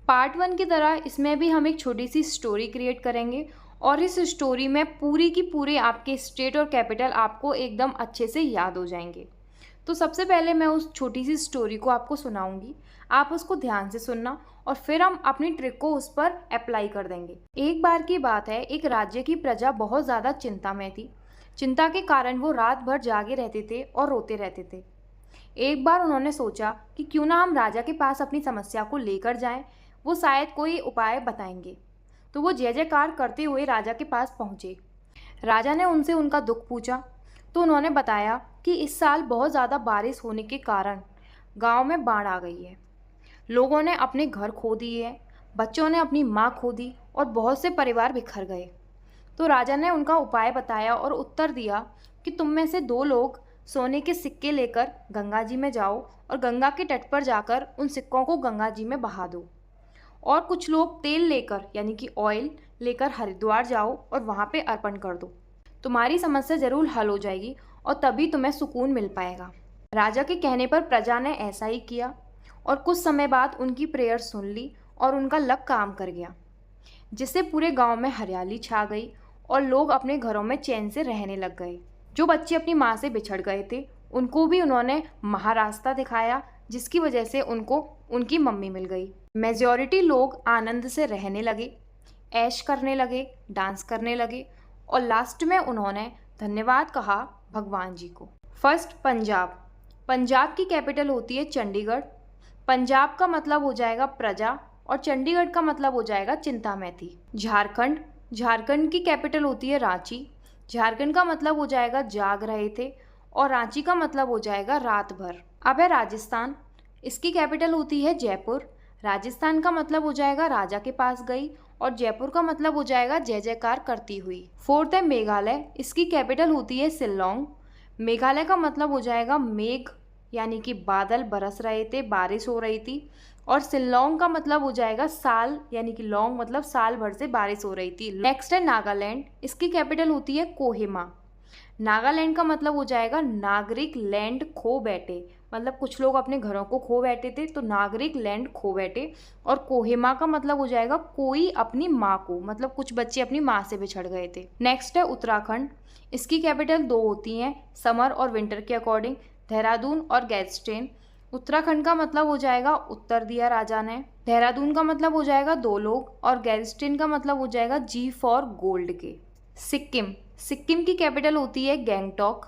Part 1 की तरह इसमें भी हम एक छोटी सी स्टोरी क्रिएट करेंगे और इस स्टोरी में पूरी की पूरी आपके स्टेट और कैपिटल आपको एकदम अच्छे से याद हो जाएंगे। तो सबसे पहले मैं उस छोटी सी स्टोरी को आपको सुनाऊंगी, आप उसको ध्यान से सुनना और फिर हम अपनी ट्रिक को उस पर अप्लाई कर देंगे। एक बार की बात है, एक राज्य की प्रजा बहुत ज़्यादा चिंता में थी। चिंता के कारण वो रात भर जागे रहते थे और रोते रहते थे। एक बार उन्होंने सोचा कि क्यों ना हम राजा के पास अपनी समस्या को लेकर जाएं, वो शायद कोई उपाय बताएंगे। तो वो जय जयकार करते हुए राजा के पास पहुँचे। राजा ने उनसे उनका दुख पूछा तो उन्होंने बताया कि इस साल बहुत ज़्यादा बारिश होने के कारण गांव में बाढ़ आ गई है। लोगों ने अपने घर खो दिए हैं, बच्चों ने अपनी माँ खो दी और बहुत से परिवार बिखर गए। तो राजा ने उनका उपाय बताया और उत्तर दिया कि तुम में से 2 लोग सोने के सिक्के लेकर गंगा जी में जाओ और गंगा के तट पर जाकर उन सिक्कों को गंगा जी में बहा दो, और कुछ लोग तेल लेकर यानी कि ऑयल लेकर हरिद्वार जाओ और वहाँ पे अर्पण कर दो। तुम्हारी समस्या ज़रूर हल हो जाएगी और तभी तुम्हें सुकून मिल पाएगा। राजा के कहने पर प्रजा ने ऐसा ही किया और कुछ समय बाद उनकी प्रेयर सुन ली और उनका लक काम कर गया, जिससे पूरे गांव में हरियाली छा गई और लोग अपने घरों में चैन से रहने लग गए। जो बच्चे अपनी माँ से बिछड़ गए थे उनको भी उन्होंने महारास्ता दिखाया, जिसकी वजह से उनको उनकी मम्मी मिल गई। मेजॉरिटी लोग आनंद से रहने लगे, ऐश करने लगे, डांस करने लगे और लास्ट में उन्होंने धन्यवाद कहा भगवान जी को। फर्स्ट, पंजाब। पंजाब की कैपिटल होती है चंडीगढ़। पंजाब का मतलब हो जाएगा प्रजा और चंडीगढ़ का मतलब हो जाएगा चिंता में थी। झारखंड। झारखंड की कैपिटल होती है रांची। झारखंड का मतलब हो जाएगा जाग रहे थे और रांची का मतलब हो जाएगा रात भर। अब है राजस्थान। इसकी कैपिटल होती है जयपुर। राजस्थान का मतलब हो जाएगा राजा के पास गई और जयपुर का मतलब हो जाएगा जय जयकार करती हुई। फोर्थ है मेघालय। इसकी कैपिटल होती है शिल्लोंग। मेघालय का मतलब हो जाएगा मेघ, यानी कि बादल बरस रहे थे, बारिश हो रही थी। और शिल्लोंग का मतलब हो जाएगा साल, यानी कि लॉन्ग मतलब साल भर से बारिश हो रही थी। नेक्स्ट है नागालैंड। इसकी कैपिटल होती है कोहिमा। नागालैंड का मतलब हो जाएगा नागरिक लैंड खो बैठे, मतलब कुछ लोग अपने घरों को खो बैठे थे तो नागरिक लैंड खो बैठे। और कोहिमा का मतलब हो जाएगा कोई अपनी माँ को, मतलब कुछ बच्चे अपनी माँ से बिछड़ गए थे। नेक्स्ट है उत्तराखंड। इसकी कैपिटल 2 होती हैं समर और विंटर के अकॉर्डिंग, देहरादून और गैरस्टेन। उत्तराखंड का मतलब हो जाएगा उत्तर दिया राजा ने। देहरादून का मतलब हो जाएगा 2 लोग और गैरस्टेन का मतलब हो जाएगा जी फॉर गोल्ड के। सिक्किम। सिक्किम की कैपिटल होती है गैंगटॉक।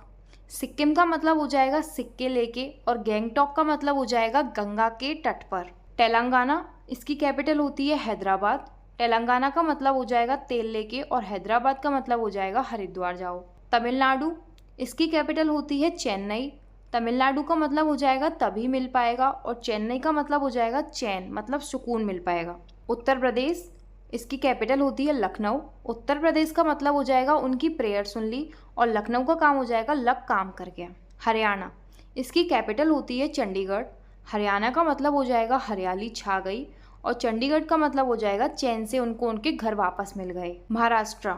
सिक्किम का मतलब हो जाएगा सिक्के लेके और गैंगटॉक का मतलब हो जाएगा गंगा के तट पर। तेलंगाना। इसकी कैपिटल होती है हैदराबाद। तेलंगाना का मतलब हो जाएगा तेल लेके और हैदराबाद का मतलब हो जाएगा हरिद्वार जाओ। तमिलनाडु। इसकी कैपिटल होती है चेन्नई। तमिलनाडु का मतलब हो जाएगा तभी मिल पाएगा और चेन्नई का मतलब हो जाएगा चैन, मतलब सुकून मिल पाएगा। उत्तर प्रदेश। इसकी कैपिटल होती है लखनऊ। उत्तर प्रदेश का मतलब हो जाएगा उनकी प्रेयर सुन ली और लखनऊ का काम हो जाएगा लक काम कर गया। हरियाणा। इसकी कैपिटल होती है चंडीगढ़। हरियाणा का मतलब हो जाएगा हरियाली छा गई और चंडीगढ़ का मतलब हो जाएगा चैन से उनको उनके घर वापस मिल गए। महाराष्ट्र।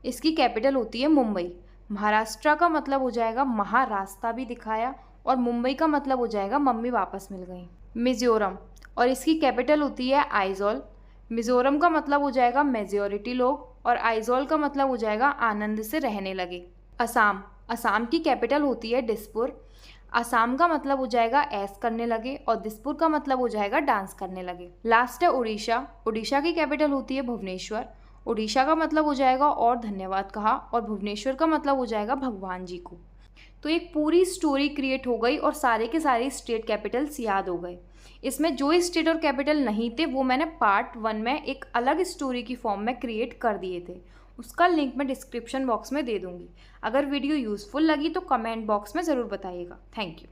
इसकी कैपिटल होती है मुंबई। महाराष्ट्र का मतलब हो जाएगा महारास्ता भी दिखाया और मुंबई का मतलब हो जाएगा मम्मी वापस मिल गई। मिजोरम और इसकी कैपिटल होती है आइजोल। मिजोरम का मतलब हो जाएगा मेजॉरिटी लोग और आइजोल का मतलब हो जाएगा आनंद से रहने लगे। असम। असम की कैपिटल होती है दिसपुर। असम का मतलब हो जाएगा ऐश करने लगे और दिसपुर का मतलब हो जाएगा डांस करने लगे। लास्ट है उड़ीसा। उड़ीसा की कैपिटल होती है भुवनेश्वर। उड़ीसा का मतलब हो जाएगा और धन्यवाद कहा और भुवनेश्वर का मतलब हो जाएगा भगवान जी को। तो एक पूरी स्टोरी क्रिएट हो गई और सारे के सारे स्टेट कैपिटल्स याद हो गए। इसमें जो स्टेट और कैपिटल नहीं थे वो मैंने पार्ट 1 में एक अलग स्टोरी की फॉर्म में क्रिएट कर दिए थे, उसका लिंक मैं डिस्क्रिप्शन बॉक्स में दे दूँगी। अगर वीडियो यूज़फुल लगी तो कमेंट बॉक्स में ज़रूर बताइएगा। Thank you.